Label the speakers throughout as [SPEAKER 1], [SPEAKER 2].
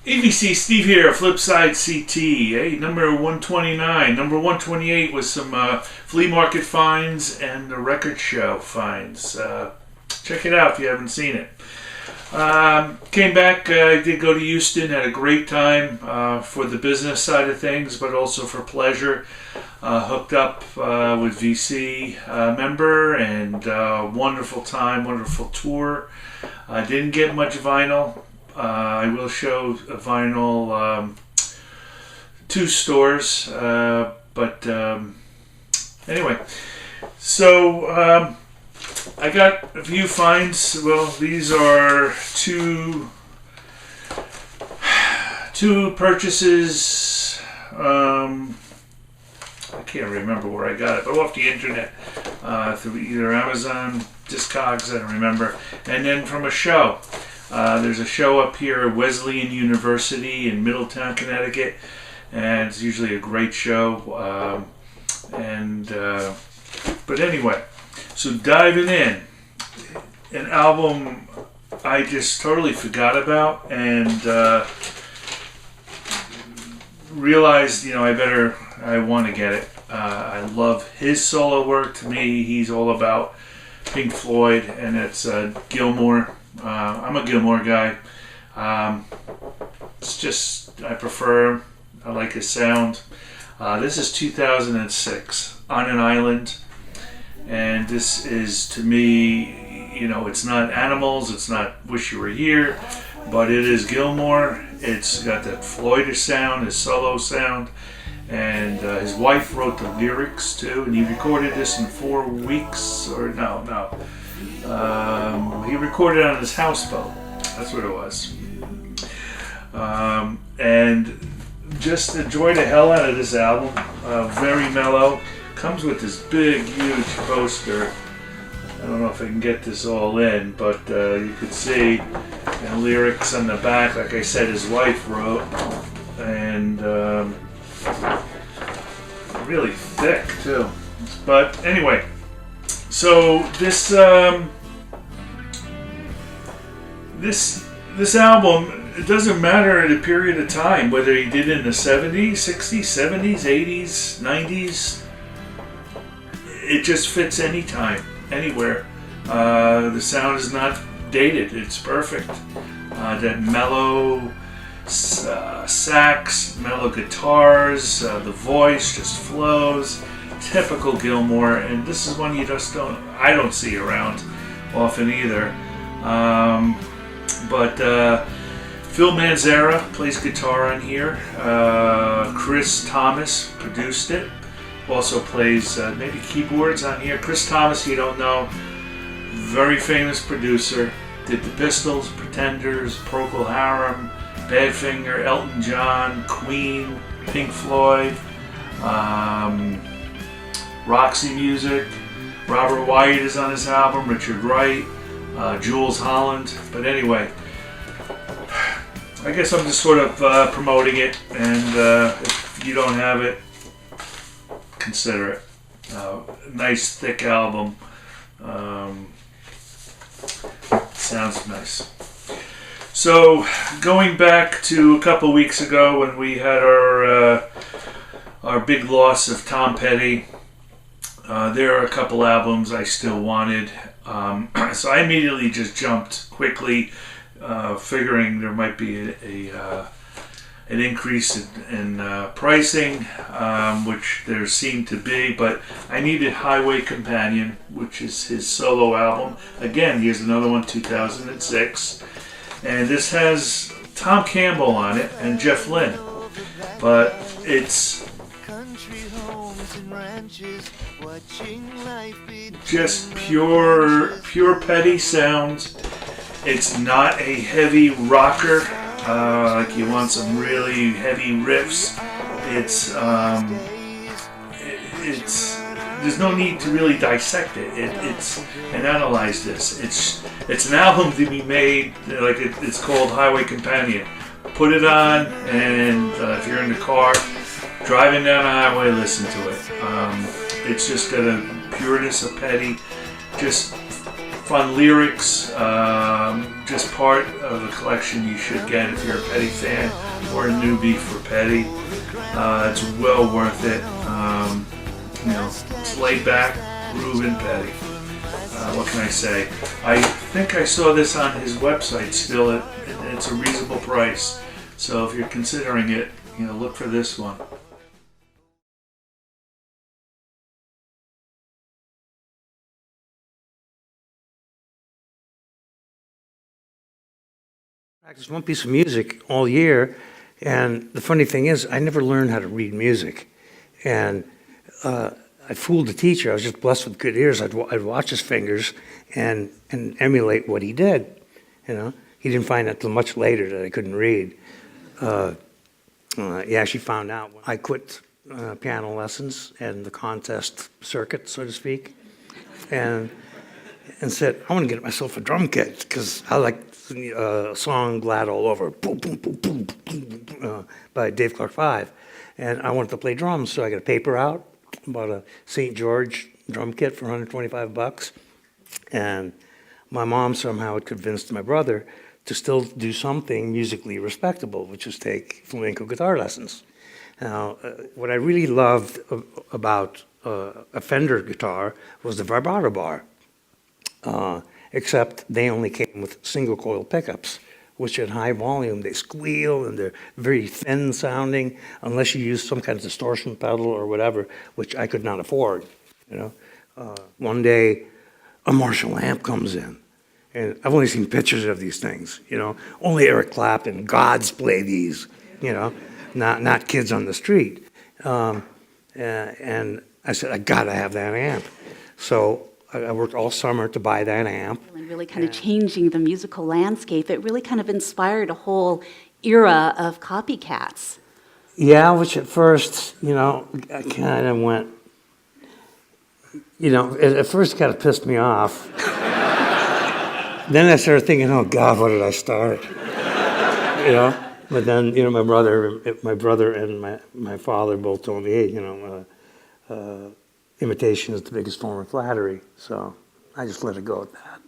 [SPEAKER 1] ABC Steve here, FlipSideCT, hey, number 129. Number 128 was some flea market finds and the record show finds. Check it out if you haven't seen it. Came back, I did go to Houston, had a great time for the business side of things, but also for pleasure. Hooked up with VC member and wonderful time, wonderful tour. I didn't get much vinyl. I will show a vinyl, 2 stores, but anyway, so I got a few finds. Well, these are two purchases. I can't remember where I got it, but off the internet, through either Amazon, Discogs, I don't remember, and then from a show. There's a show up here at Wesleyan University in Middletown, Connecticut, and it's usually a great show. But anyway, so diving in, an album I just totally forgot about and realized, I want to get it. I love his solo work. To me, he's all about Pink Floyd, and it's Gilmour. I'm a Gilmour guy. It's just, I like his sound. This is 2006, On an Island. And this is, to me, it's not Animals, it's not Wish You Were Here, but it is Gilmour. It's got that Floydish sound, his solo sound. And his wife wrote the lyrics too, and he recorded this in 4 weeks, or no. He recorded on his houseboat. That's what it was. And just enjoy the hell out of this album. Very mellow. Comes with this big, huge poster. I don't know if I can get this all in, but you could see the lyrics on the back. Like I said, his wife wrote. And really thick too. But anyway, so this album, it doesn't matter the period of time, whether he did it in the 70s, 60s, 70s, 80s, 90s. It just fits any time, anywhere. The sound is not dated. It's perfect. That mellow sax, mellow guitars, the voice just flows. Typical Gilmour, and this is one I don't see around often either. But Phil Manzara plays guitar on here. Chris Thomas produced it. Also plays maybe keyboards on here. Chris Thomas, you don't know, very famous producer. Did the Pistols, Pretenders, Procol Harum, Badfinger, Elton John, Queen, Pink Floyd, Roxy Music. Robert Wyatt is on this album, Richard Wright, Jules Holland. But anyway, I guess I'm just sort of promoting it, and if you don't have it, consider it. Nice, thick album. Sounds nice. So, going back to a couple weeks ago when we had our big loss of Tom Petty, there are a couple albums I still wanted. So I immediately just jumped quickly, figuring there might be an increase in pricing, which there seemed to be, but I needed Highway Companion, which is his solo album. Again, here's another one, 2006. And this has Tom Campbell on it and Jeff Lynne. But it's just pure Petty sound. It's not a heavy rocker. Like you want some really heavy riffs. It's there's no need to really dissect it. It's and analyze this. It's an album to be made like it's called Highway Companion. Put it on, and if you're in the car, driving down the highway, listen to it. It's just got a pureness of Petty, just fun lyrics, just part of a collection you should get if you're a Petty fan or a newbie for Petty. It's well worth it. It's laid back, grooving Petty. What can I say? I think I saw this on his website still. It's a reasonable price. So if you're considering it, look for this one.
[SPEAKER 2] Practiced one piece of music all year, and the funny thing is, I never learned how to read music. And I fooled the teacher. I was just blessed with good ears. I'd watch his fingers and emulate what he did. He didn't find out till much later that I couldn't read. He actually found out when I quit piano lessons and the contest circuit, so to speak, and said, I want to get myself a drum kit because I like a song Glad All Over, boom, boom, boom, boom, boom, by Dave Clark 5. And I wanted to play drums, so I got a paper out, bought a St. George drum kit for $125. And my mom somehow had convinced my brother to still do something musically respectable, which was take flamenco guitar lessons. Now, what I really loved about a Fender guitar was the vibrato bar, except they only came with single coil pickups, which at high volume, they squeal and they're very thin sounding, unless you use some kind of distortion pedal or whatever, which I could not afford. One day, a Marshall amp comes in. And I've only seen pictures of these things, Only Eric Clapton, gods play these, not kids on the street. And I said, I gotta have that amp. So I worked all summer to buy that amp.
[SPEAKER 3] And really kind of changing the musical landscape. It really kind of inspired a whole era of copycats.
[SPEAKER 2] Yeah, which at first, I kind of went, at first kind of pissed me off. Then I started thinking, oh God, what did I start? But then, my brother and my father both told me, hey, imitation is the biggest form of flattery. So I just let it go at that,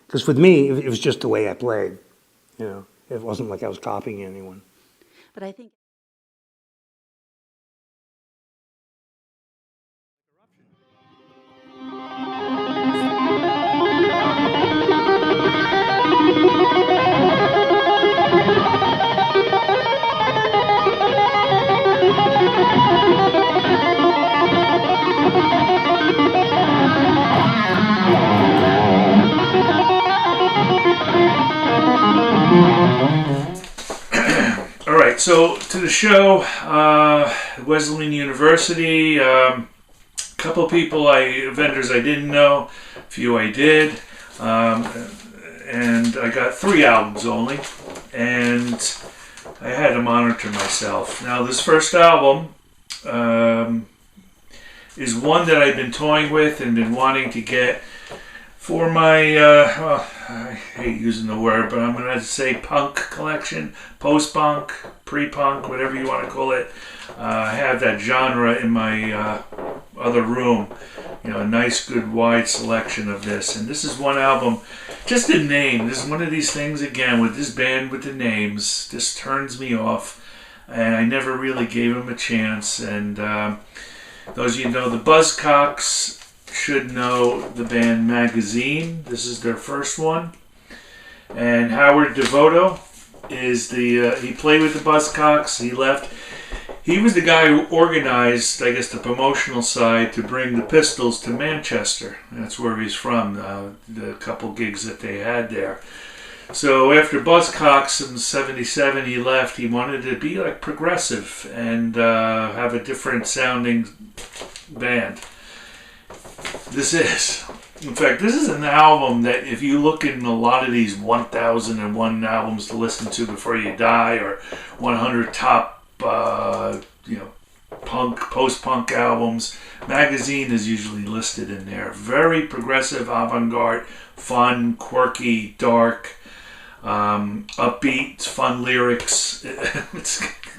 [SPEAKER 2] Because with me, it was just the way I played, It wasn't like I was copying anyone.
[SPEAKER 3] But I think
[SPEAKER 1] All right, so to the show, Wesleyan University, a couple of vendors I didn't know, a few I did, and I got 3 albums only, and I had to monitor myself. Now, this first album is one that I've been toying with and been wanting to get for my, I hate using the word, but I'm going to say punk collection, post-punk, pre-punk, whatever you want to call it. I have that genre in my other room, a nice, good, wide selection of this. And this is one album, just the name. This is one of these things, again, with this band with the names, just turns me off. And I never really gave them a chance. And those of you who know the Buzzcocks should know the band Magazine. This is their first one. And Howard Devoto is he played with the Buzzcocks. He left. He was the guy who organized, I guess, the promotional side to bring the Pistols to Manchester. That's where he's from, the couple gigs that they had there. So after Buzzcocks in '77, he left. He wanted to be like progressive and have a different sounding band. In fact, this is an album that if you look in a lot of these 1001 albums to listen to before you die, or 100 top, punk, post-punk albums, Magazine is usually listed in there. Very progressive, avant-garde, fun, quirky, dark, upbeat, fun lyrics. It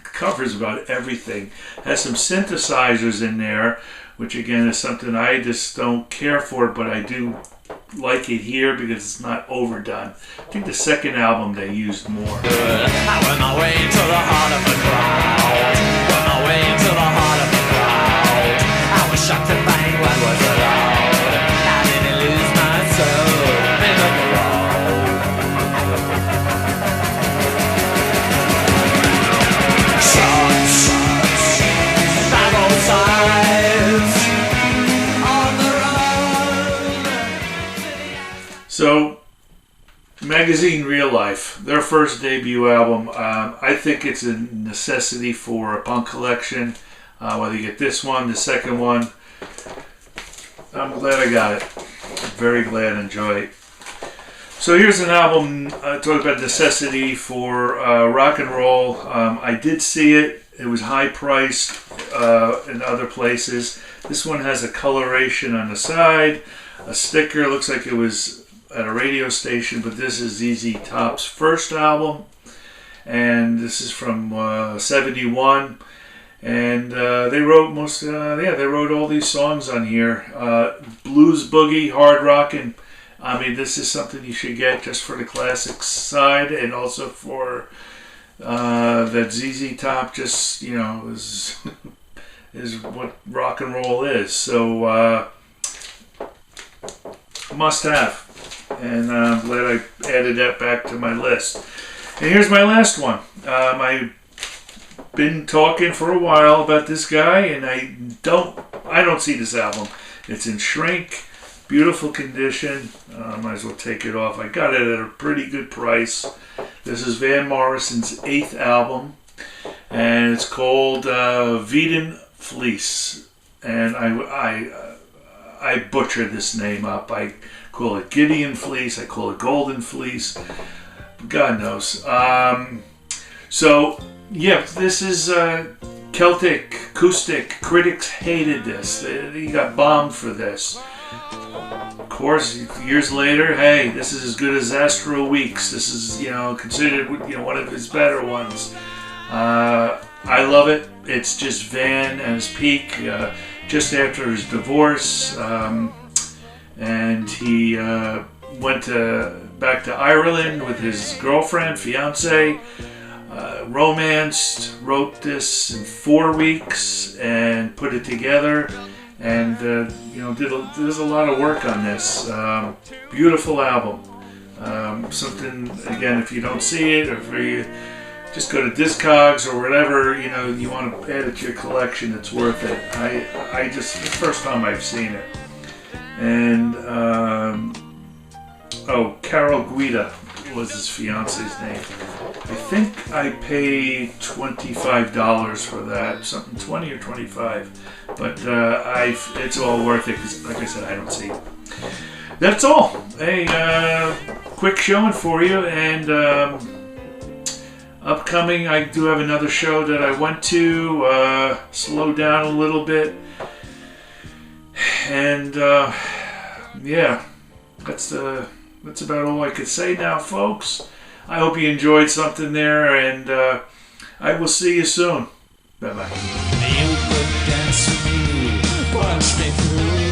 [SPEAKER 1] covers about everything. Has some synthesizers in there, which again is something I just don't care for, but I do like it here because it's not overdone. I think the second album they used more.
[SPEAKER 4] I went my way into the heart of the crowd. Went my way into the heart of the crowd. I was shocked to find what was allowed. I didn't lose my soul in the crowd. Shots by both sides on the road.
[SPEAKER 1] So, Magazine Real Life, their first debut album. I think it's a necessity for a punk collection. Whether you get this one, the second one, I'm glad I got it. I'm very glad and enjoy it. So here's an album talking about necessity for rock and roll. I did see it. It was high priced in other places. This one has a coloration on the side, a sticker. Looks like it was at a radio station, but this is ZZ Top's first album, and this is from '71. And they wrote they wrote all these songs on here. Blues boogie, hard rockin'. I mean, this is something you should get just for the classics side, and also for that ZZ Top. Just is is what rock and roll is. So must have. And I'm glad I added that back to my list. And here's my last one. I've been talking for a while about this guy, and I don't see this album. It's in shrink, beautiful condition. Might as well take it off. I got it at a pretty good price. This is Van Morrison's 8th album, and it's called Veedon Fleece. And I butcher this name up. I call it Gideon Fleece. I call it Golden Fleece. God knows. So, yeah, this is Celtic acoustic. Critics hated this. He got bombed for this. Of course, years later, hey, this is as good as Astro Weeks. This is, considered one of his better ones. I love it. It's just Van at his peak, just after his divorce. And he went back to Ireland with his girlfriend, fiance, romanced, wrote this in 4 weeks and put it together, and there's a lot of work on this. Beautiful album. Something, again, if you don't see it, or if you just go to Discogs or whatever, you want to add it to your collection, it's worth it. I just, the first time I've seen it. And Carol Guida was his fiance's name. I think I paid $25 for that, something 20 or 25. But it's all worth it because, like I said, I don't see it. That's all. Hey, quick showing for you, and upcoming, I do have another show that I went to. Slow down a little bit. And yeah, that's about all I could say now, folks. I hope you enjoyed something there, and I will see you soon. Bye bye.
[SPEAKER 4] You could dance with me, punch me through.